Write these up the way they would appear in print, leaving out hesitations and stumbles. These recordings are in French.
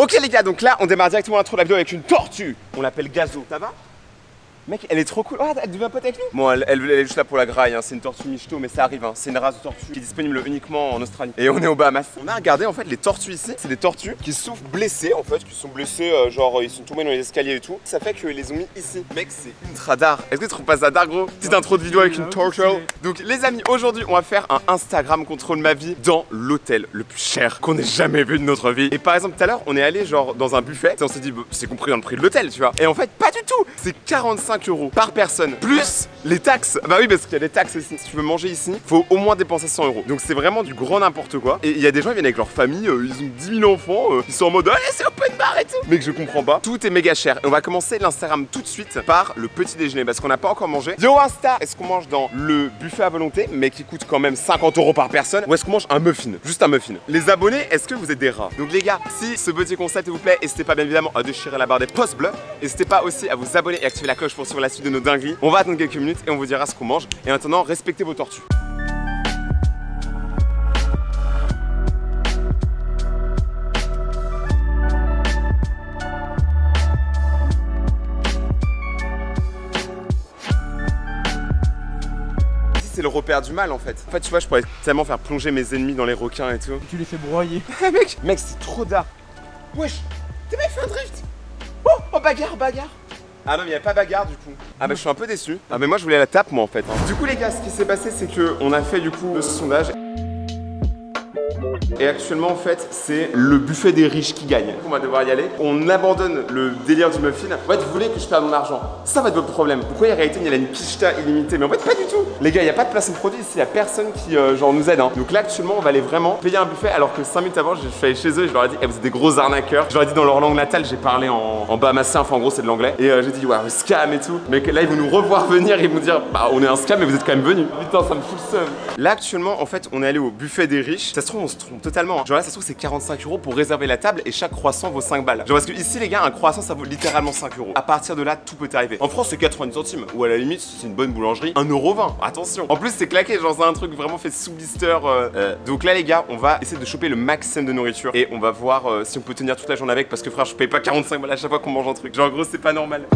Ok les gars, donc là on démarre directement l'intro de la vidéo avec une tortue. On l'appelle Gazo, ça va? Mec, elle est trop cool. Oh, elle devient pote avec nous. Bon, elle est juste là pour la graille, hein. C'est une tortue michto, mais ça arrive, hein. C'est une race de tortue qui est disponible uniquement en Australie. Et on est aux Bahamas. On a regardé en fait les tortues ici. C'est des tortues qui se trouvent blessées en fait, qui sont blessées, genre ils sont tombés dans les escaliers et tout. Ça fait qu'ils les ont mis ici. Mec, c'est ultra dark. Est-ce que tu trouves pas ça dark, gros? Petite intro de vidéo avec une tortue. Donc les amis, aujourd'hui on va faire un Instagram contrôle ma vie dans l'hôtel le plus cher qu'on ait jamais vu de notre vie. Et par exemple tout à l'heure on est allé genre dans un buffet et on s'est dit bah, c'est compris dans le prix de l'hôtel, tu vois. Et en fait pas du tout. C'est 45 € par personne. Plus les taxes. Bah oui, parce qu'il y a des taxes aussi. Si tu veux manger ici, faut au moins dépenser 100 €. Donc c'est vraiment du grand n'importe quoi. Et il y a des gens qui viennent avec leur famille, ils ont 10 000 enfants, ils sont en mode allez, c'est open bar et tout. Mais que je comprends pas. Tout est méga cher. Et on va commencer l'Instagram tout de suite par le petit déjeuner parce qu'on n'a pas encore mangé. Yo Insta, est-ce qu'on mange dans le buffet à volonté, mais qui coûte quand même 50 € par personne, ou est-ce qu'on mange un muffin? Juste un muffin. Les abonnés, est-ce que vous êtes des rats? Donc les gars, si ce petit concept vous plaît, n'hésitez pas bien évidemment à déchirer la barre des pouces bleus. N'hésitez pas aussi à vous abonner et activer la cloche pour suivre la suite de nos dingueries. On va attendre quelques minutes et on vous dira ce qu'on mange. Et maintenant, respectez vos tortues. C'est le repère du mal en fait. En fait, tu vois, je pourrais tellement faire plonger mes ennemis dans les requins et tout. Tu les fais broyer. Mec, c'est trop dark. Wesh, t'as bien fait un drift? Oh, bagarre. Ah non mais il n'y a pas bagarre du coup. Ah bah je suis un peu déçu. Ah mais moi je voulais la tape moi en fait. Du coup les gars, ce qui s'est passé c'est que on a fait du coup le sondage. Et actuellement en fait c'est le buffet des riches qui gagne. On va devoir y aller. On abandonne le délire du muffin. En fait vous voulez que je perde mon argent. Ça va être votre problème. Pourquoi en réalité il y a une quicheta illimitée? Mais en fait pas du tout. Les gars, il n'y a pas de placement de produit ici. Il n'y a personne qui genre nous aide, hein. Donc là actuellement on va aller vraiment payer un buffet alors que 5 minutes avant je suis allé chez eux et je leur ai dit vous êtes des gros arnaqueurs. Je leur ai dit dans leur langue natale, j'ai parlé en bahamasien, enfin en gros c'est de l'anglais. Et j'ai dit ouais scam et tout. Mais là ils vont nous revoir venir et ils vont dire bah on est un scam mais vous êtes quand même venus. Putain ça me fout le seum. Là actuellement en fait on est allé au buffet des riches. Ça se trouve on se trompe totalement. Genre là ça se trouve c'est 45 € pour réserver la table et chaque croissant vaut 5 balles. Genre parce que ici les gars un croissant ça vaut littéralement 5 €. À partir de là tout peut arriver. En France c'est 90 centimes ou à la limite si c'est une bonne boulangerie 1,20 €. Attention. En plus c'est claqué, genre c'est un truc vraiment fait sous blister. Donc là les gars on va essayer de choper le maximum de nourriture et on va voir si on peut tenir toute la journée avec parce que frère je paye pas 45 balles à chaque fois qu'on mange un truc. Genre en gros c'est pas normal.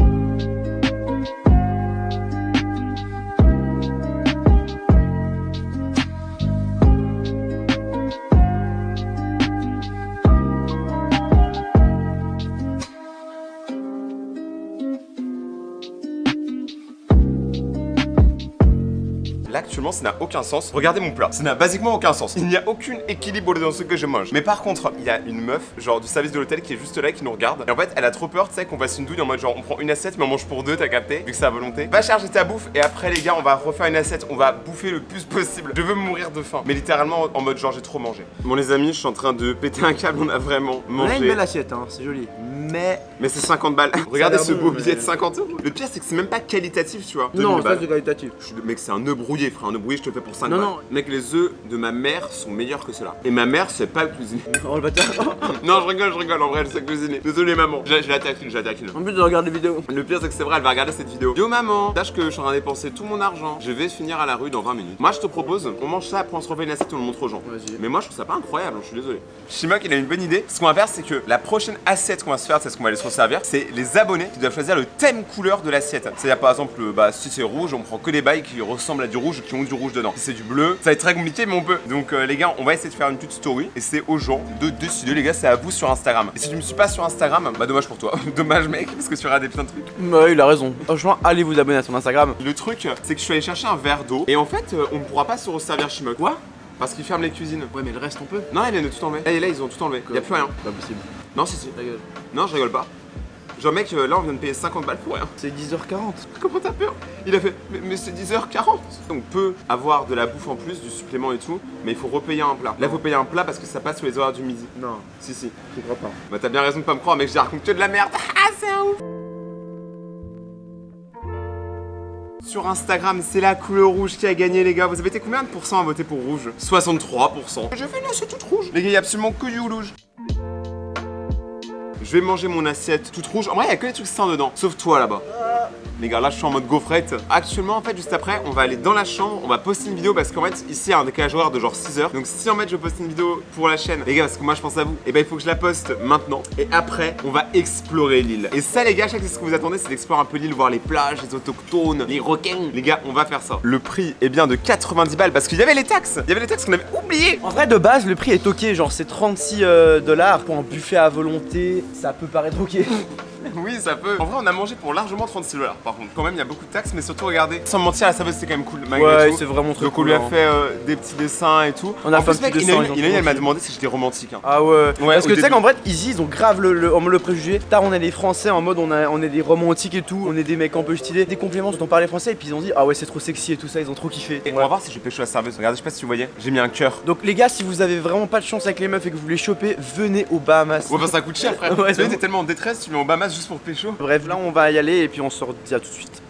Là actuellement ça n'a aucun sens. Regardez mon plat, ça n'a basiquement aucun sens. Il n'y a aucun équilibre dans ce que je mange. Mais par contre il y a une meuf genre du service de l'hôtel qui est juste là qui nous regarde. Et en fait elle a trop peur tu sais qu'on fasse une douille en mode genre on prend une assiette mais on mange pour deux, t'as capté? Vu que c'est à volonté. Va charger ta bouffe et après les gars on va refaire une assiette. On va bouffer le plus possible. Je veux mourir de faim. Mais littéralement en mode genre j'ai trop mangé. Bon les amis je suis en train de péter un câble. On a vraiment mangé. On a une belle assiette hein, c'est joli. Mais c'est 50 balles. Regardez ce beau billet de 50 €. Le pire c'est que c'est même pas qualitatif tu vois. Non ça c'est qualitatif. Mec c'est un œuf brouillé frère. Un œuf brouillé je te le fais pour 5 balles. Non. Mec les œufs de ma mère sont meilleurs que ceux-là. Et ma mère c'est pas cuisiner. Oh le bâtard. Non je rigole en vrai elle sait cuisiner. Désolé maman. Je la taquine. En plus de regarder les vidéos. Le pire c'est que c'est vrai elle va regarder cette vidéo. Yo maman, sache que je suis en train de dépenser tout mon argent. Je vais finir à la rue dans 20 minutes. Moi je te propose, on mange ça, après on se refait une assiette et on le montre aux gens. Vas-y. Mais moi je trouve ça pas incroyable, je suis désolé. Shimok il a une bonne idée. Ce qu'on va faire c'est que la prochaine assiette qu'on va se faire, c'est ce qu'on va aller se resservir. C'est les abonnés qui doivent choisir le thème couleur de l'assiette. C'est-à-dire par exemple, si c'est rouge, on prend que des bails qui ressemblent à du rouge, qui ont du rouge dedans. Si c'est du bleu, ça va être très compliqué mais on peut. Donc les gars, on va essayer de faire une petite story et c'est aux gens de décider les gars, c'est à vous sur Instagram. Et si tu me suis pas sur Instagram, bah dommage pour toi. Dommage mec, parce que tu auras des plein de trucs. Bah il a raison. Franchement, allez vous abonner à son Instagram. Le truc, c'est que je suis allé chercher un verre d'eau et en fait, on ne pourra pas se resservir Shimok. Quoi? Parce qu'ils ferment les cuisines. Ouais mais le reste on peut. Non, ils viennent de tout enlever. Là, ils ont tout enlevé. Y'a plus rien. Pas possible. Non, si. Ta gueule. Non, je rigole pas. Genre mec, là on vient de payer 50 balles pour rien. C'est 10h40. Comment t'as peur? Il a fait, mais c'est 10h40. On peut avoir de la bouffe en plus, du supplément et tout, mais il faut repayer un plat. Là, faut payer un plat parce que ça passe sur les horaires du midi. Non. Si. Je crois pas. Bah t'as bien raison de pas me croire, mec, j'ai raconté que de la merde. Ah, c'est un ouf. Sur Instagram, c'est la couleur rouge qui a gagné les gars. Vous avez été combien de pourcents à voter pour rouge? 63%. Je fais une assiette toute rouge. Les gars, il y a absolument que du rouge. Je vais manger mon assiette toute rouge. En vrai, il y a que des trucs sains dedans. Sauf toi là-bas. Les gars, là je suis en mode gaufrette. Actuellement en fait juste après on va aller dans la chambre, on va poster une vidéo parce qu'en fait ici il y a un décalage horaire de genre 6 heures. Donc si en fait je poste une vidéo pour la chaîne, les gars parce que moi je pense à vous, et ben il faut que je la poste maintenant. Et après on va explorer l'île. Et ça les gars, je sais que c'est ce que vous attendez, c'est d'explorer un peu l'île, voir les plages, les autochtones, les requins. Les gars, on va faire ça. Le prix est bien de 90 balles parce qu'il y avait les taxes. Il y avait les taxes qu'on avait oubliées. En vrai, de base, le prix est ok. Genre, c'est 36 dollars pour un buffet à volonté. Ça peut paraître ok. Oui, ça peut. En vrai, on a mangé pour largement 36 dollars par contre. Quand même, il y a beaucoup de taxes, mais surtout, regardez. Sans me mentir, la serveuse, c'était quand même cool. Ouais, c'est vraiment très donc, cool. on lui a fait des petits dessins et tout. On a fait un plus, petit dessin. Elle m'a demandé si j'étais romantique. Hein. Ah ouais. Parce que tu sais qu'en vrai, Easy, ils ont grave le préjugé. Tard, on est des Français en mode on est des romantiques et tout. On est des mecs un peu stylés. Des compléments dont on parlait français. Et puis ils ont dit, ah ouais, c'est trop sexy et tout ça. Ils ont trop kiffé. Et on va voir si je pêche la serveuse. Regardez, je sais pas si vous voyez, j'ai mis un cœur. Donc, les gars, si vous avez vraiment pas de chance avec les meufs et que vous voulez choper, venez aux Bahamas. Ouais, bah ça coûte cher, frère. Ouais, tu sais, t'es tellement en détresse, tu viens aux Bahamas juste pour pécho. Bref, là, on va y aller et puis on se redit à tout de suite.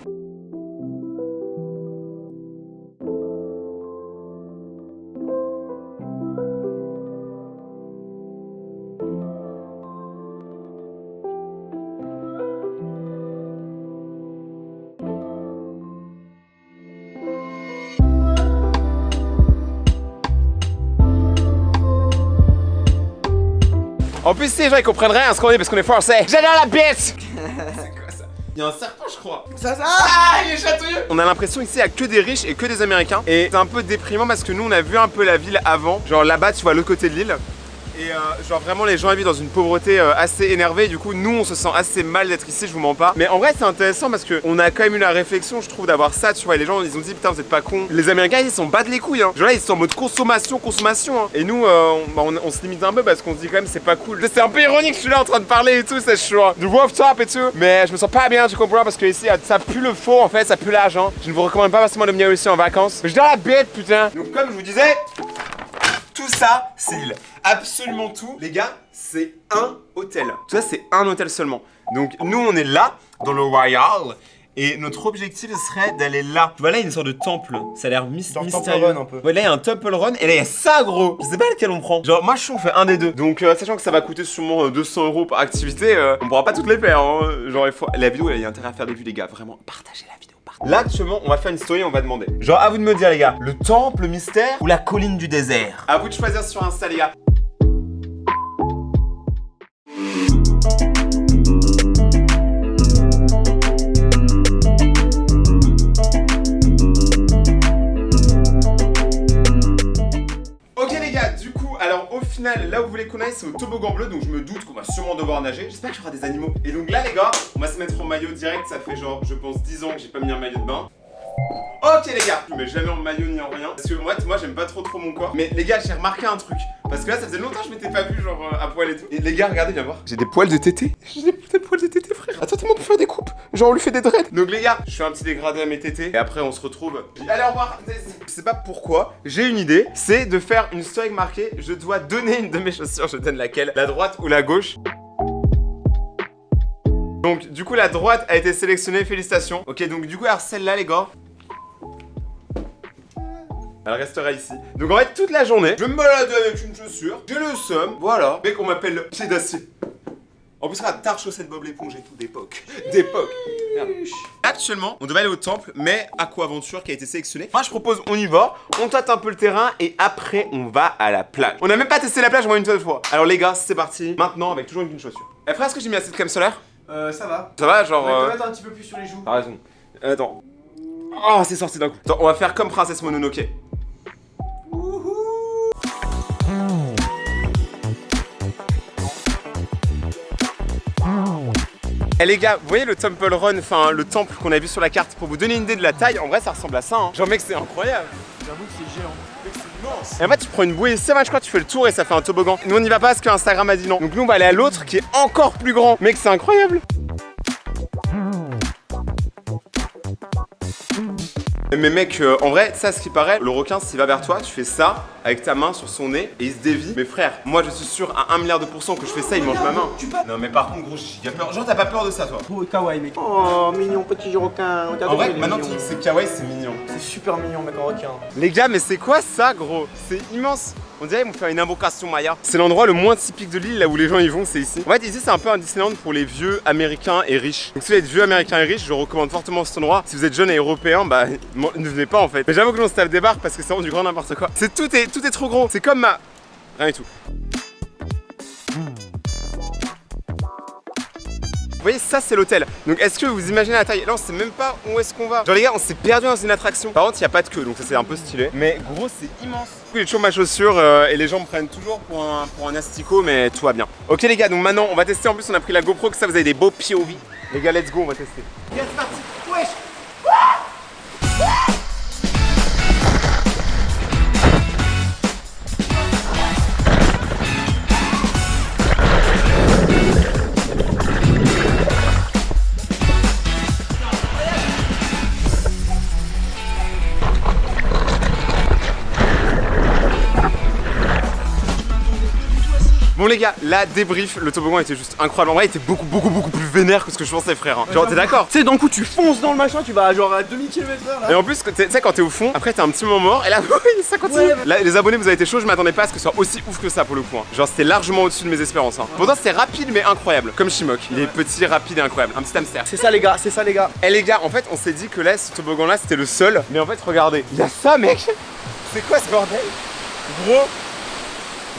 En plus, ces gens ils comprennent rien à ce qu'on dit parce qu'on est français. J'adore la bête. C'est quoi ça? Il y a un serpent, je crois. Ah, il est chatouilleux. On a l'impression ici il y a que des riches et que des Américains. Et c'est un peu déprimant parce que nous on a vu un peu la ville avant. Genre là-bas, tu vois, l'autre côté de l'île. Et genre vraiment les gens vivent dans une pauvreté assez énervée. Du coup nous on se sent assez mal d'être ici, je vous mens pas. Mais en vrai c'est intéressant parce que on a quand même eu la réflexion, je trouve, d'avoir ça. Tu vois, les gens ils ont dit putain vous êtes pas cons. Les Américains ils s'en battent les couilles hein. Genre là ils sont en mode consommation hein. Et nous on se limite un peu parce qu'on se dit quand même c'est pas cool. C'est un peu ironique, je suis là en train de parler et tout, c'est chaud du rooftop et tout. Mais je me sens pas bien, tu comprends, parce que ici ça pue le faux en fait, ça pue l'argent. Je ne vous recommande pas forcément de venir ici en vacances. Je dois la bête putain. Donc comme je vous disais, tout ça, c'est l'île. Absolument tout, les gars, c'est un hôtel. Tout ça, c'est un hôtel seulement. Donc, nous, on est là, dans le Royal. Et notre objectif serait d'aller là. Tu vois, là, il y a une sorte de temple. Ça a l'air mystérieux. Temple Run un peu. Ouais, là, il y a un Temple Run. Et là, il y a ça, gros. Je sais pas lequel on prend. Genre, moi, je suis, on fait un des deux. Donc, sachant que ça va coûter sûrement 200 € par activité, on pourra pas toutes les faire. Hein. Genre, il faut... La vidéo, il y a intérêt à faire des vues, les gars. Vraiment, partagez la vidéo. Là, actuellement, on va faire une story et on va demander. Genre, à vous de me dire, les gars, le temple mystère ou la colline du désert? À vous de choisir sur Insta, les gars. Ok, les gars, du coup, alors au final, là où vous voulez qu'on aille, c'est au toboggan bleu. Donc, je me doute qu'on va sûrement devoir nager. J'espère qu'il y aura des animaux. Et donc, là, les gars, on va se mettre en maillot direct. Ça fait genre, je pense, 10 ans que j'ai pas mis un maillot de bain. Ok les gars, je mets jamais en maillot ni en rien. Parce que moi j'aime pas trop mon corps. Mais les gars, j'ai remarqué un truc. Parce que là ça faisait longtemps que je m'étais pas vu genre à poil et tout. Et les gars, regardez, viens voir. J'ai des poils de tété. J'ai des poils de tété, frère. Attends-moi pour faire des coupes. Genre on lui fait des dreads. Donc les gars, je fais un petit dégradé à mes tétés. Et après on se retrouve. Allez, au revoir. Je sais pas pourquoi. J'ai une idée. C'est de faire une story marquée. Je dois donner une de mes chaussures. Je donne laquelle? La droite ou la gauche? Donc du coup la droite a été sélectionnée, félicitations. Ok, donc du coup alors celle-là les gars, elle restera ici. Donc en fait toute la journée, je vais me balader avec une chaussure. J'ai le seum, voilà. Mec, on m'appelle pied d'acier. En plus, regarde, tarte chaussette Bob l'éponge et tout, d'époque. D'époque. Actuellement, on devait aller au temple, mais Aquaventure qui a été sélectionné. Moi, je propose, on y va, on tâte un peu le terrain et après, on va à la plage. On a même pas testé la plage, moi, une seule fois. Alors, les gars, c'est parti. Maintenant, avec toujours une chaussure. Eh, frère, est-ce que j'ai mis assez de crème solaire? Ça va. Ça va, genre. On va mettre un petit peu plus sur les joues. T'as raison. Attends. Oh, c'est sorti d'un coup. Attends, on va faire comme Princesse Mononoke. Eh les gars, vous voyez le Temple Run, enfin le temple qu'on a vu sur la carte, pour vous donner une idée de la taille, en vrai ça ressemble à ça hein. Genre mec, c'est incroyable. J'avoue que c'est géant. Mec, c'est immense. Et en fait tu prends une bouée, c'est vrai, je crois que tu fais le tour et ça fait un toboggan. Nous on n'y va pas parce que Instagram a dit non. Donc nous on va aller à l'autre qui est encore plus grand. Mec, c'est incroyable. Mais mec, en vrai, ça ce qui paraît, le requin s'il va vers toi, tu fais ça avec ta main sur son nez et il se dévie. Mais frère, moi je suis sûr à 1 milliard de pourcents que je fais ça, il mange ma main. Non mais par contre gros, j'ai peur. Genre t'as pas peur de ça toi? Oh kawaii mec. Oh mignon petit requin. En vrai, maintenant que c'est kawaii, c'est mignon. C'est super mignon mec en requin. Les gars, mais c'est quoi ça gros? C'est immense. On dirait qu'ils vont faire une invocation Maya. C'est l'endroit le moins typique de l'île, là où les gens y vont, c'est ici. En fait, ici, c'est un peu un Disneyland pour les vieux américains et riches. Donc si vous êtes vieux américains et riches, je recommande fortement cet endroit. Si vous êtes jeune et européen, bah ne venez pas en fait. Mais j'avoue que l'on se tape des barres parce que c'est vraiment du grand n'importe quoi. Tout est trop gros. C'est comme ma... Rien du tout. Vous voyez, ça c'est l'hôtel. Donc est-ce que vous imaginez la taille? Là on sait même pas où est-ce qu'on va. Genre les gars, on s'est perdu dans une attraction. Par contre il n'y a pas de queue, donc ça c'est un peu stylé. Mais gros c'est immense. Du coup j'ai toujours ma chaussure et les gens me prennent toujours pour un asticot, mais tout va bien. Ok les gars, donc maintenant on va tester. En plus on a pris la GoPro, que ça vous avez des beaux POV. Les gars, let's go, on va tester. Les gars, c'est parti. Wesh. Bon les gars, la débrief, le toboggan était juste incroyable. En vrai, il était beaucoup plus vénère que ce que je pensais, frère. Hein. Genre, t'es d'accord? Tu sais, d'un coup, tu fonces dans le machin, tu vas genre à 2000 km/h là. Et en plus, tu sais, quand t'es au fond, après t'es un petit moment mort, et là, ça continue. Ouais, là, les abonnés, vous avez été chauds, je m'attendais pas à ce que ce soit aussi ouf que ça pour le coup. Hein. Genre, c'était largement au-dessus de mes espérances. Hein. Pourtant, c'était rapide mais incroyable. Comme Shimok. Il est petit, rapide et incroyable. Un petit hamster. C'est ça, les gars, c'est ça, les gars. Et les gars, en fait, on s'est dit que là, ce toboggan là, c'était le seul. Mais en fait, regardez, il y a ça, mec. C'est quoi ce bordel? Gros.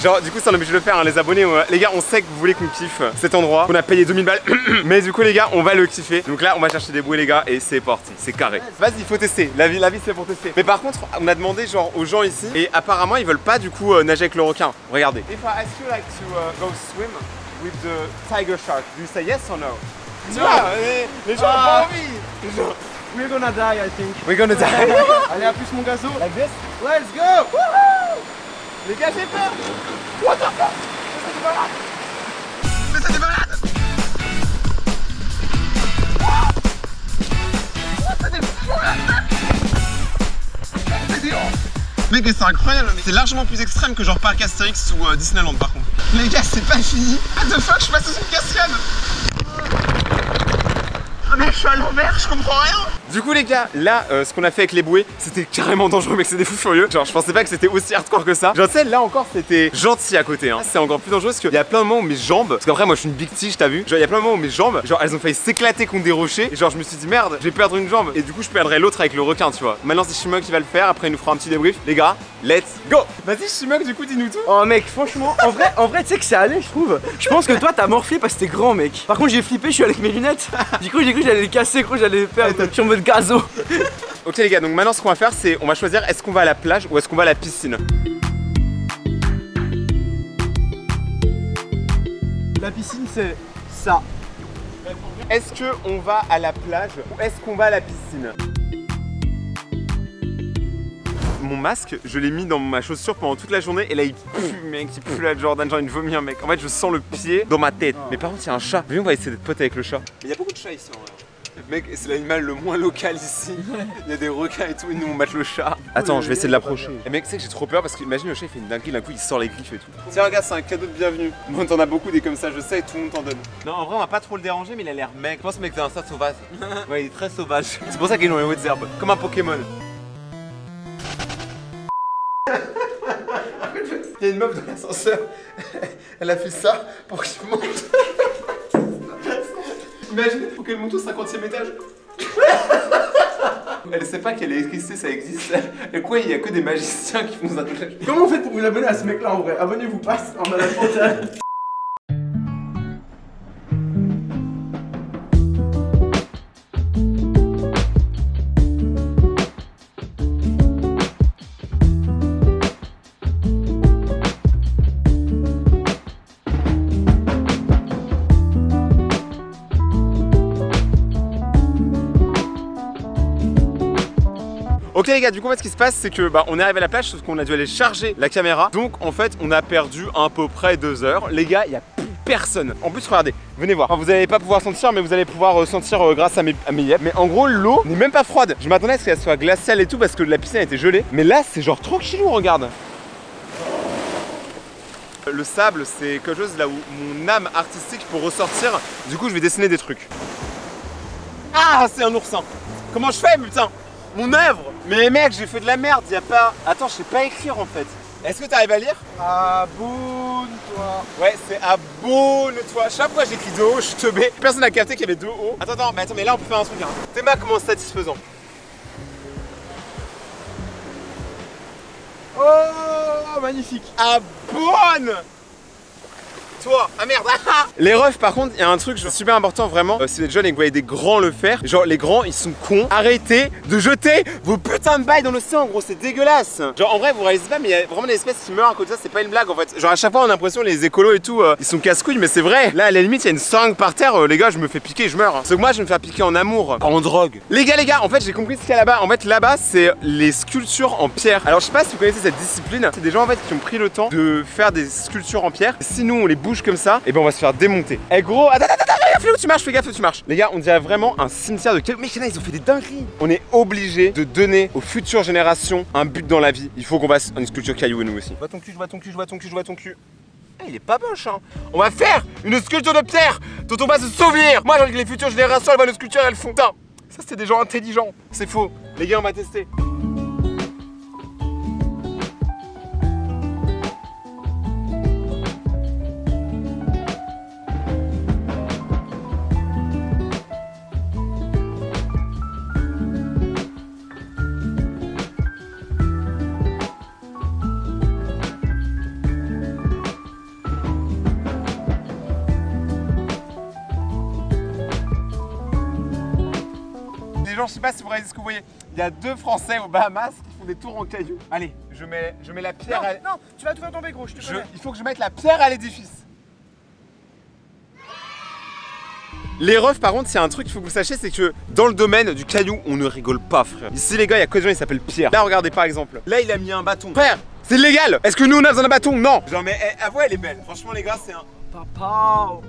Genre du coup ça on est obligé de le faire hein, les abonnés, les gars on sait que vous voulez qu'on kiffe cet endroit. On a payé 2000 balles mais du coup les gars on va le kiffer. Donc là on va chercher des bouées les gars et c'est parti, c'est carré. Vas-y il faut tester, la vie c'est pour tester. Mais par contre on a demandé genre aux gens ici et apparemment ils veulent pas du coup nager avec le requin. Regardez. If I ask you like to go swim with the tiger shark, do you say yes or no? Tu vois, les gens ont pas envie. Genre... We're gonna die I think. We're gonna die. Allez à plus mon gazo. Like this? Let's go. Woohoo. Les gars j'ai peur. What the fuck? Mais ça des malades. Mec c'est incroyable, c'est largement plus extrême que genre Parc Astérix ou Disneyland par contre. Les gars c'est pas fini. What the fuck, je passe sous une cascade. Oh mec je suis à l'envers, je comprends rien. Du coup les gars, là ce qu'on a fait avec les bouées, c'était carrément dangereux mec, c'est des fous furieux. Genre je pensais pas que c'était aussi hardcore que ça. Genre tu sais là encore c'était gentil à côté hein. C'est encore plus dangereux parce qu'il y a plein de moments où mes jambes, parce qu'après moi je suis une big tige t'as vu. Genre il y a plein de moments où mes jambes, genre elles ont failli s'éclater contre des rochers. Et genre je me suis dit merde, je vais perdre une jambe. Et du coup je perdrai l'autre avec le requin tu vois. Maintenant c'est Shimok qui va le faire, après il nous fera un petit débrief. Les gars, let's go. Vas-y Shimok du coup dis-nous tout. Oh mec franchement, en vrai tu sais que c'est allé je trouve. Je pense que toi t'as morflé parce que t'es grand mec. Par contre j'ai flippé, je suis avec mes lunettes. Du coup j'ai cru que j'allais les casser, gros j'allais perdre. Je suis en mode gazo. Ok les gars, donc maintenant ce qu'on va faire c'est on va choisir est-ce qu'on va à la plage ou est-ce qu'on va à la piscine. La piscine c'est ça. Est-ce qu'on va à la plage ou est-ce qu'on va à la piscine? Mon masque, je l'ai mis dans ma chaussure pendant toute la journée et là il pue mec, il pue la Jordan, j'ai envie de vomir mec. En fait je sens le pied dans ma tête. Mais par contre il y a un chat. Viens on va essayer d'être pote avec le chat. Il y a beaucoup de chats ici en vrai. Mec, c'est l'animal le moins local ici. Il y a des requins et tout, et nous on mate le chat. Attends, je vais essayer de l'approcher. Et mec, tu sais que j'ai trop peur parce que imagine le chat il fait une dinguerie, d'un coup il sort les griffes et tout. Tiens, regarde, c'est un cadeau de bienvenue. Bon, t'en as beaucoup des comme ça, je sais, et tout le monde t'en donne. Non, en vrai, on va pas trop le déranger, mais il a l'air mec. Je pense, mec, c'est un stade sauvage. Ouais, il est très sauvage. C'est pour ça qu'il est dans les hautes herbes, comme un Pokémon. Il y a une meuf dans l'ascenseur, elle a fait ça pour qu'il monte. Imagine, faut qu'elle monte au 50e étage. Elle sait pas qu'elle est l'électricité ça existe. Et quoi, il y a que des magiciens qui font ça. Comment vous faites pour vous abonner à ce mec là en vrai? Abonnez-vous pas en malade mental. Ok les gars, du coup en fait ce qui se passe c'est que on est arrivé à la plage sauf qu'on a dû aller charger la caméra. Donc en fait on a perdu à peu près 2 heures. Les gars, il n'y a plus personne. En plus regardez, venez voir. Enfin, vous n'allez pas pouvoir sentir mais vous allez pouvoir sentir grâce à mes yeux. Mais en gros l'eau n'est même pas froide. Je m'attendais à ce qu'elle soit glaciale et tout parce que la piscine était gelée. Mais là c'est genre tranquillou, regarde. Le sable c'est quelque chose là où mon âme artistique peut ressortir. Du coup je vais dessiner des trucs. Ah c'est un oursin. Comment je fais putain? Mon œuvre! Mais mec, j'ai fait de la merde, y a pas... Attends, je sais pas écrire en fait. Est-ce que t'arrives à lire? Abonne-toi. Ouais, c'est abonne-toi. Je sais pas pourquoi j'ai écrit de haut, je suis teubé. Personne n'a capté qu'il y avait deux hauts. Attends, mais là on peut faire un truc. Hein. Théma comment satisfaisant. Oh, magnifique. Abonne! Toi. Ah merde. Les refs par contre, il y a un truc super important vraiment. Si vous êtes jeunes et que vous voyez des grands le faire, genre les grands ils sont cons. Arrêtez de jeter vos putains de bails dans l'océan, gros, c'est dégueulasse. Genre en vrai vous réalisez pas, mais il y a vraiment des espèces qui meurent à cause de ça, c'est pas une blague en fait. Genre à chaque fois on a l'impression les écolos et tout, ils sont casse-couilles, mais c'est vrai. Là à la limite il y a une seringue par terre, les gars je me fais piquer, je meurs. Sauf que moi je vais me faire piquer en amour, pas en drogue. Les gars, en fait j'ai compris ce qu'il y a là-bas. En fait là-bas c'est les sculptures en pierre. Alors je sais pas si vous connaissez cette discipline, c'est des gens en fait qui ont pris le temps de faire des sculptures en pierre. Si nous on les bouge comme ça, et ben on va se faire démonter. Eh gros, attends, fais où tu marches, fais gaffe où tu marches. Les gars, on dirait vraiment un cimetière de cailloux. Mais ils ont fait des dingueries. On est obligé de donner aux futures générations un but dans la vie. Il faut qu'on fasse une sculpture caillou nous aussi. Je vois ton cul, je vois ton cul, je vois ton cul, je vois ton cul. Eh, il est pas moche hein. On va faire une sculpture de pierre dont on va se souvenir. Moi j'ai envie que les futures générations elles voient nos sculptures, elles font. Putain, ça c'est des gens intelligents. C'est faux. Les gars, on va tester. Genre, je sais pas si vous réalisez ce que vous voyez. Il y a deux Français aux Bahamas qui font des tours en cailloux. Allez, je mets la pierre à... Non, tu vas tout faire tomber gros, je te connais. Il faut que je mette la pierre à l'édifice. Les refs par contre, c'est un truc qu'il faut que vous sachiez, c'est que dans le domaine du caillou, on ne rigole pas frère. Ici les gars, il y a que des gens qui s'appellent Pierre. Là regardez par exemple, là il a mis un bâton. Frère, c'est illégal. Est-ce que nous on a besoin d'un bâton? Non. Genre mais avouez elle est belle. Franchement les gars, c'est un... Papa.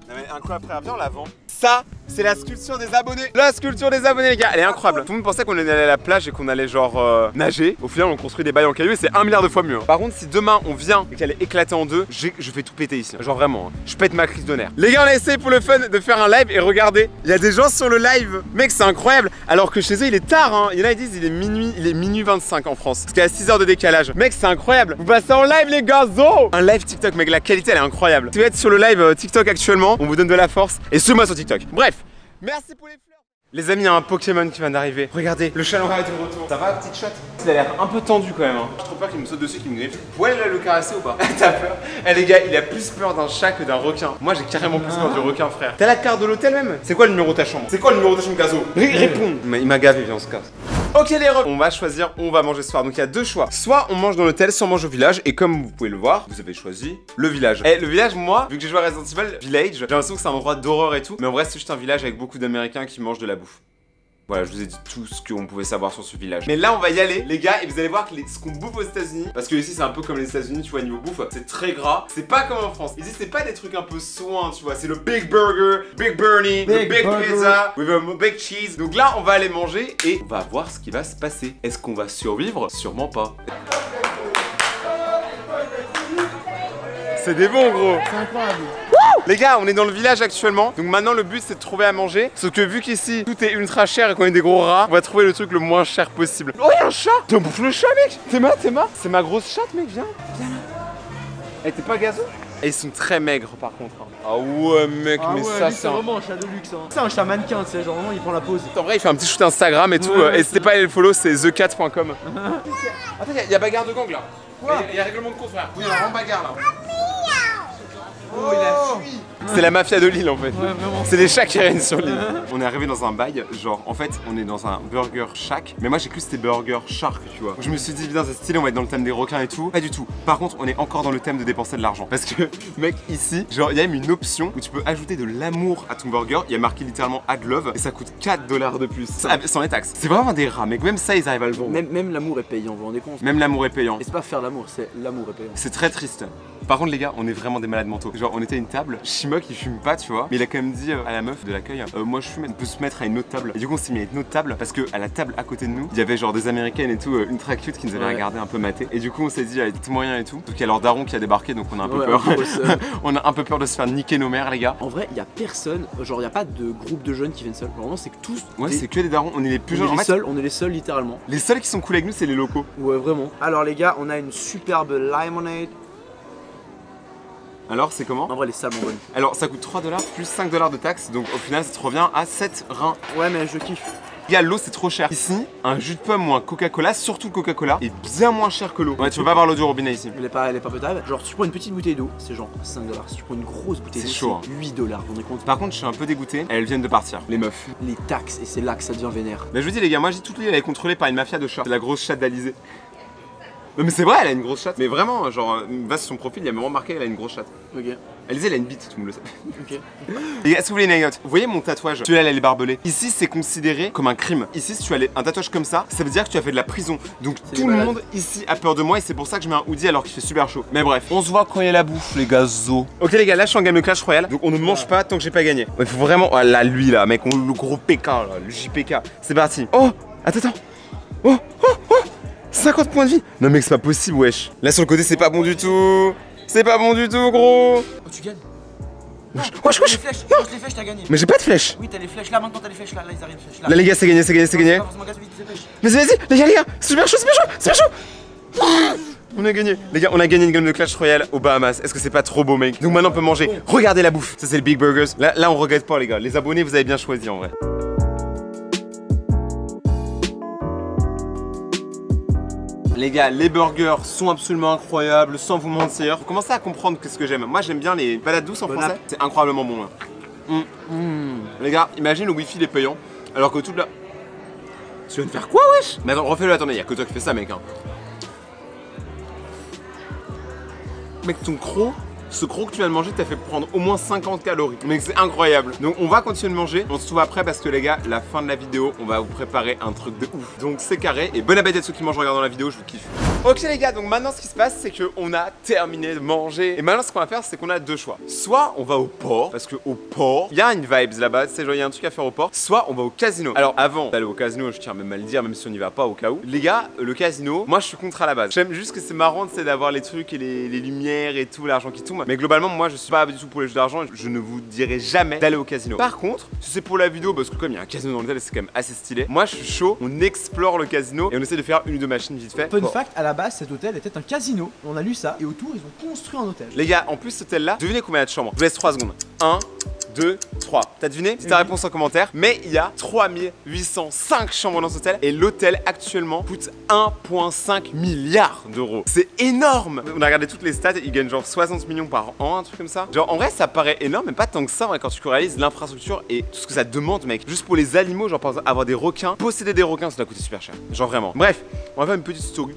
Non mais incroyable frère, viens on l'avant. Ça, c'est la sculpture des abonnés. La sculpture des abonnés les gars, elle est incroyable. Tout le monde pensait qu'on allait à la plage et qu'on allait genre nager. Au final on construit des bails en caillou et c'est 1 milliard de fois mieux. Par contre si demain on vient et qu'elle est éclatée en deux, je fais tout péter ici. Genre vraiment, hein. Je pète ma crise de nerfs. Les gars on a essayé pour le fun de faire un live et regardez, il y a des gens sur le live. Mec c'est incroyable. Alors que chez eux il est tard hein. Il y en a ils disent il est minuit 25 en France. Parce qu'il y a 6 heures de décalage. Mec c'est incroyable. Vous passez en live les gars, zo. Un live TikTok mec, la qualité elle est incroyable. Si vous êtes sur le live TikTok actuellement, on vous donne de la force. Et suivez-moi sur TikTok. Bref, merci pour les fleurs. Les amis, il y a un Pokémon qui vient d'arriver. Regardez, le Chalora est de retour. Ça va, petite chatte? Il a l'air un peu tendu quand même. Hein. J'ai trop peur qu'il me saute dessus, qu'il me griffe. Ouais, le caresser ou pas? T'as peur? Eh les gars, il a plus peur d'un chat que d'un requin. Moi, j'ai carrément plus peur du requin, frère. T'as la carte de l'hôtel même? C'est quoi le numéro de ta chambre? C'est quoi le numéro de ta chambre, Gazo? Réponds. Il m'a gavé, viens, on se casse. Ok les refs, on va choisir où on va manger ce soir. Donc il y a deux choix. Soit on mange dans l'hôtel, soit on mange au village. Et comme vous pouvez le voir, vous avez choisi le village. Et le village, moi, vu que j'ai joué à Resident Evil Village, j'ai l'impression que c'est un endroit d'horreur et tout. Mais en vrai, c'est juste un village avec beaucoup d'Américains qui mangent de la bouffe. Voilà, je vous ai dit tout ce qu'on pouvait savoir sur ce village. Mais là, on va y aller, les gars, et vous allez voir que ce qu'on bouffe aux États-Unis, parce que ici, c'est un peu comme les États-Unis, tu vois, niveau bouffe, c'est très gras. C'est pas comme en France. Ici, c'est pas des trucs un peu soins, tu vois. C'est le Big Burger, Big Bernie, le Big Pizza, with a Big Cheese. Donc là, on va aller manger et on va voir ce qui va se passer. Est-ce qu'on va survivre? Sûrement pas. C'est des bons, gros. C'est incroyable. Les gars, on est dans le village actuellement, donc maintenant le but c'est de trouver à manger. Sauf que vu qu'ici tout est ultra cher et qu'on est des gros rats, on va trouver le truc le moins cher possible. Oh y'a un chat! T'en bouffes le chat mec! Théma, c'est ma grosse chatte mec, viens là. Eh t'es pas Gazo? Et ils sont très maigres par contre. Hein. Ah ouais mec, mais ouais, ça c'est vraiment un chat de luxe. Hein. C'est un chat mannequin, tu sais, genre vraiment il prend la pose. En vrai il fait un petit shoot Instagram et tout, n'hésitez pas à aller le follow, c'est thecat.com. Attends, y a bagarre de gang là. Il y a règlement de compte frère. Oui, il y a vraiment bagarre là. Oh, il a fui. C'est la mafia de l'île en fait. Ouais, c'est les chats qui règnent sur l'île. On est arrivé dans un bail, genre en fait on est dans un burger shack. Mais moi j'ai cru que c'était burger shark, tu vois. Je me suis dit putain c'est stylé, on va être dans le thème des requins et tout. Pas du tout. Par contre on est encore dans le thème de dépenser de l'argent. Parce que mec ici, genre il y a même une option où tu peux ajouter de l'amour à ton burger. Il y a marqué littéralement add love et ça coûte 4 $ de plus. Sans les taxes. C'est vraiment des rats mec, même ça ils arrivent à le vendre. Même l'amour est payant, vous vous rendez compte? Même l'amour est payant. Et c'est pas faire l'amour, c'est l'amour est payant. C'est très triste. Par contre les gars, on est vraiment des malades mentaux. Genre on était à une table, Shimok il fume pas tu vois, mais il a quand même dit à la meuf de l'accueil, moi je fume, on peut se mettre à une autre table. Et du coup on s'est mis à une autre table parce que à la table à côté de nous, il y avait genre des américaines et tout ultra cute qui nous avaient regardé un peu maté. Et du coup on s'est dit avec tout moyen et tout. Donc il y a leur daron qui a débarqué donc on a un peu peur. On a un peu peur de se faire niquer nos mères les gars. En vrai, il y a personne, genre il y a pas de groupe de jeunes qui viennent seuls. Vraiment c'est que tous. Ouais, c'est que des darons, on est les plus jeunes. On est les seuls littéralement. Les seuls qui sont cool avec nous, c'est les locaux. Ouais, vraiment. Alors les gars, on a une superbe lemonade. Alors c'est comment? En vrai, les salmons bonnes. Alors ça coûte 3$ plus 5$ de taxes, donc au final ça te revient à 7 reins. Ouais, mais je kiffe. Les gars, l'eau c'est trop cher. Ici, un jus de pomme ou un Coca-Cola, surtout le Coca-Cola, est bien moins cher que l'eau. Ouais, tu peux pas avoir l'eau du robinet ici. Elle est pas potable. Genre, si tu prends une petite bouteille d'eau, c'est genre 5$. Si tu prends une grosse bouteille d'eau, c'est chaud. $8. Vous vous rendez compte? Par contre, je suis un peu dégoûté. Elles viennent de partir, les meufs. Les taxes, et c'est là que ça devient vénère. Bah, je vous dis, les gars, moi j'ai toute l'île, elle est contrôlée par une mafia de chats. C'est la grosse chatte d'Alizé. Non mais c'est vrai, elle a une grosse chatte. Mais vraiment, genre, va sur son profil, il y a vraiment marqué, elle a une grosse chatte. Ok. Alizé, elle a une bite, tout le monde le sait. Ok. Les gars, est-ce que vous voulez une anecdote? Vous voyez mon tatouage? Celui-là, elle est barbelée. Ici, c'est considéré comme un crime. Ici, si tu as un tatouage comme ça veut dire que tu as fait de la prison. Donc tout le monde ici a peur de moi et c'est pour ça que je mets un hoodie alors qu'il fait super chaud. Mais bref, on se voit quand il y a la bouffe, les gars, zo. Ok les gars, là je suis en game de Clash Royale. Donc on ne mange pas tant que j'ai pas gagné. Il faut vraiment. Oh là, lui là, mec, le gros PK là, le JPK. C'est parti. Oh, attends. Oh. 50 points de vie. Non mec, c'est pas possible, wesh. Là sur le côté, c'est pas bon du tout. C'est pas bon du tout, gros. Oh, tu gagnes. Wesh. Les flèches, lance les flèches, t'as gagné. Mais j'ai pas de flèches. Oui, t'as les flèches là, maintenant t'as les flèches là, ils arrivent, flèches là. Là les gars, c'est gagné. Mais vas-y, les gars, super chaud. On a gagné. Les gars, on a gagné une game de Clash Royale aux Bahamas. Est-ce que c'est pas trop beau, mec? Donc maintenant on peut manger. Regardez la bouffe. Ça c'est le Big Burgers. Là on regrette pas les gars. Les abonnés, vous avez bien choisi en vrai. Les gars, les burgers sont absolument incroyables, sans vous mentir. Vous commencez à comprendre ce que j'aime. Moi, j'aime bien les patates douces en français. C'est incroyablement bon. Les gars, imagine le wifi est payant, alors que toute la... Tu viens de faire quoi, wesh? Mais attends, refais-le, attendez, y'a que toi qui fais ça, mec. Hein. Mec, ton croc, ce croc que tu viens de manger t'a fait prendre au moins 50 calories. Mec, c'est incroyable. Donc on va continuer de manger. On se trouve après parce que les gars, la fin de la vidéo, on va vous préparer un truc de ouf. Donc c'est carré et bon appétit à ceux qui mangent en regardant la vidéo, je vous kiffe. Ok les gars, donc maintenant ce qui se passe, c'est qu'on a terminé de manger. Et maintenant ce qu'on va faire, c'est qu'on a deux choix. Soit on va au port, parce qu'au port, il y a une vibes là-bas, c'est genre il y a un truc à faire au port. Soit on va au casino. Alors avant d'aller au casino, je tiens même à le dire, même si on n'y va pas au cas où. Les gars, le casino, moi je suis contre à la base. J'aime juste que c'est marrant d'avoir les trucs et les lumières et tout, l'argent qui tombe. Mais globalement, moi je suis pas du tout pour les jeux d'argent. Je ne vous dirai jamais d'aller au casino. Par contre, si c'est pour la vidéo, parce que comme il y a un casino dans l'hôtel, c'est quand même assez stylé. Moi je suis chaud, on explore le casino et on essaie de faire une ou deux machines vite fait. Fun fact, à la base cet hôtel était un casino, on a lu ça, et autour ils ont construit un hôtel. Les gars, en plus cet hôtel là, devinez combien il y a de chambres? Je vous laisse 3 secondes. 1, 2, 3. T'as deviné? C'est ta réponse en commentaire. Mais il y a 3805 chambres dans cet hôtel et l'hôtel actuellement coûte 1,5 milliard d'euros. C'est énorme! On a regardé toutes les stats, il gagne genre 60 millions par an, un truc comme ça. Genre en vrai ça paraît énorme, mais pas tant que ça quand tu réalises l'infrastructure et tout ce que ça demande, mec. Juste pour les animaux, genre par exemple avoir des requins, posséder des requins ça doit coûter super cher. Genre vraiment. Bref, on va faire une petite story.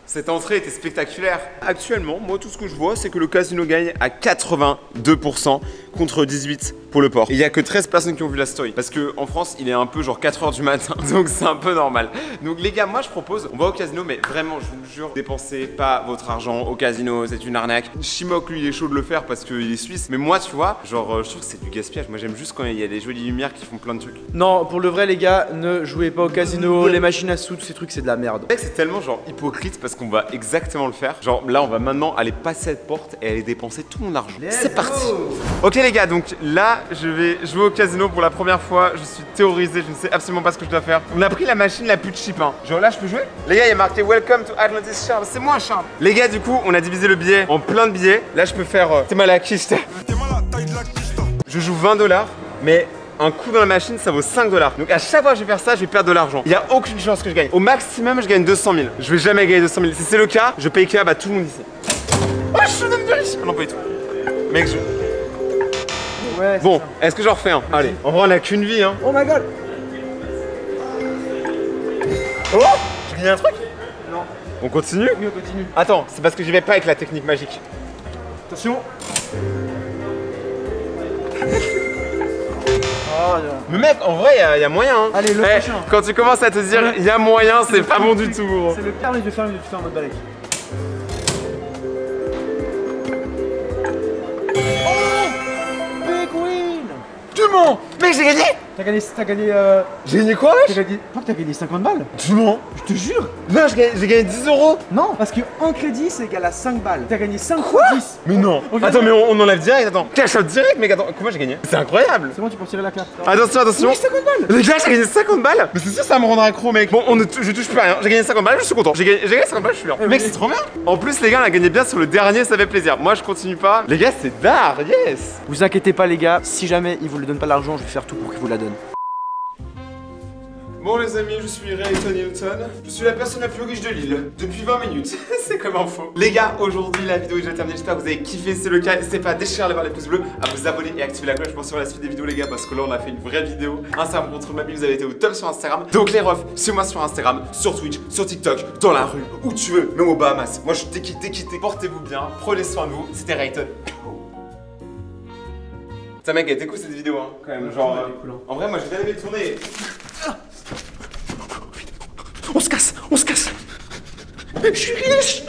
Cette entrée était spectaculaire. Actuellement, moi tout ce que je vois, c'est que le casino gagne à 82% contre 18% pour le port. Il y a que 13 personnes qui ont vu la story. Parce que en France, il est un peu genre 4h du matin. Donc c'est un peu normal. Donc les gars, moi je propose, on va au casino, mais vraiment, je vous le jure, dépensez pas votre argent au casino, c'est une arnaque. Shimok, lui, il est chaud de le faire parce qu'il est suisse. Mais moi, tu vois, genre, je trouve que c'est du gaspillage. Moi j'aime juste quand il y a des jolies lumières qui font plein de trucs. Non, pour le vrai, les gars, ne jouez pas au casino, les machines à sous, tous ces trucs, c'est de la merde. C'est tellement genre hypocrite parce qu'on va exactement le faire. Genre là, on va maintenant aller passer cette porte et aller dépenser tout mon argent. C'est parti. Ok les gars, donc là, je vais jouer au casino pour la première fois. Je suis terrorisé, je ne sais absolument pas ce que je dois faire. On a pris la machine la plus cheap, hein. Genre là, je peux jouer? Les gars, il y a marqué Welcome to Atlantis Charles. C'est moi, Charles. Les gars, du coup, on a divisé le billet en plein de billets. Là, je peux faire. T'es mal à la quiche. Je joue 20$, mais un coup dans la machine, ça vaut 5$. Donc à chaque fois que je vais faire ça, je vais perdre de l'argent. Il n'y a aucune chance que je gagne. Au maximum, je gagne 200 000. Je vais jamais gagner 200 000. Si c'est le cas, je paye kebab à tout le monde ici. Oh, je suis devenu riche. Non, pas du tout. Mec, je... Ouais, bon, est-ce que j'en refais un? Allez, en vrai, on a qu'une vie, hein. Oh my god. Oh, j'ai gagné un truc? Non. On continue? Oui, on continue. Attends, c'est parce que j'y vais pas avec la technique magique. Attention. Oh, Mais mec, en vrai, y a moyen. Hein. Allez, le prochain. Quand tu commences à te dire y a moyen, c'est pas bon du tout. C'est le pire, les yeux fermés, tu fais en mode balèque. Oh, Big win. Tu mens. Mec, j'ai gagné. T'as gagné J'ai gagné quoi, t'as gagné, je crois que t'as gagné 50 balles. Tu mens. Je te jure. Non, j'ai gagné 10 euros. Non, parce que en crédit c'est égal à 5 balles. T'as gagné 5 fois 10. Mais non. On vient Attends, de- mais on enlève direct, attends. Cash out direct, mec, attends, comment j'ai gagné? C'est incroyable. C'est bon, tu peux tirer la carte. Attention, attention. Oui, 50 balles. Les gars, j'ai gagné 50 balles. Mais c'est sûr, ça va me rendre accro, mec. Bon, je touche plus à rien. J'ai gagné 50 balles, je suis content. J'ai gagné 50 balles, je suis bien. Mec, c'est trop bien. En plus, les gars, on a gagné bien sur le dernier, ça fait plaisir. Moi, je continue pas. Les gars, c'est d'art, yes. Vous inquiétez pas les gars, si jamais ils vous le donnent pas l'argent, je vais faire tout pour qu'ils vous la donnent. Bon les amis, je suis Rayton Hilton. Je suis la personne la plus riche de l'île depuis 20 minutes. C'est comme info. Les gars, aujourd'hui la vidéo est déjà terminée. J'espère que vous avez kiffé. C'est le cas, n'hésitez pas à déchirer les barres, les pouces bleus, à vous abonner et activer la cloche pour suivre la suite des vidéos les gars, parce que là on a fait une vraie vidéo. Instagram contre Mami, vous avez été au top sur Instagram. Donc les refs, suis-moi sur Instagram, sur Twitch, sur TikTok, dans la rue, où tu veux, même aux Bahamas. Moi je t'ai quitté. Portez-vous bien, prenez soin de vous. C'était Rayton. Ça mec, elle était cool cette vidéo hein, quand même. Genre, en vrai moi j'ai bien aimé tourner. On se casse. Je suis riche.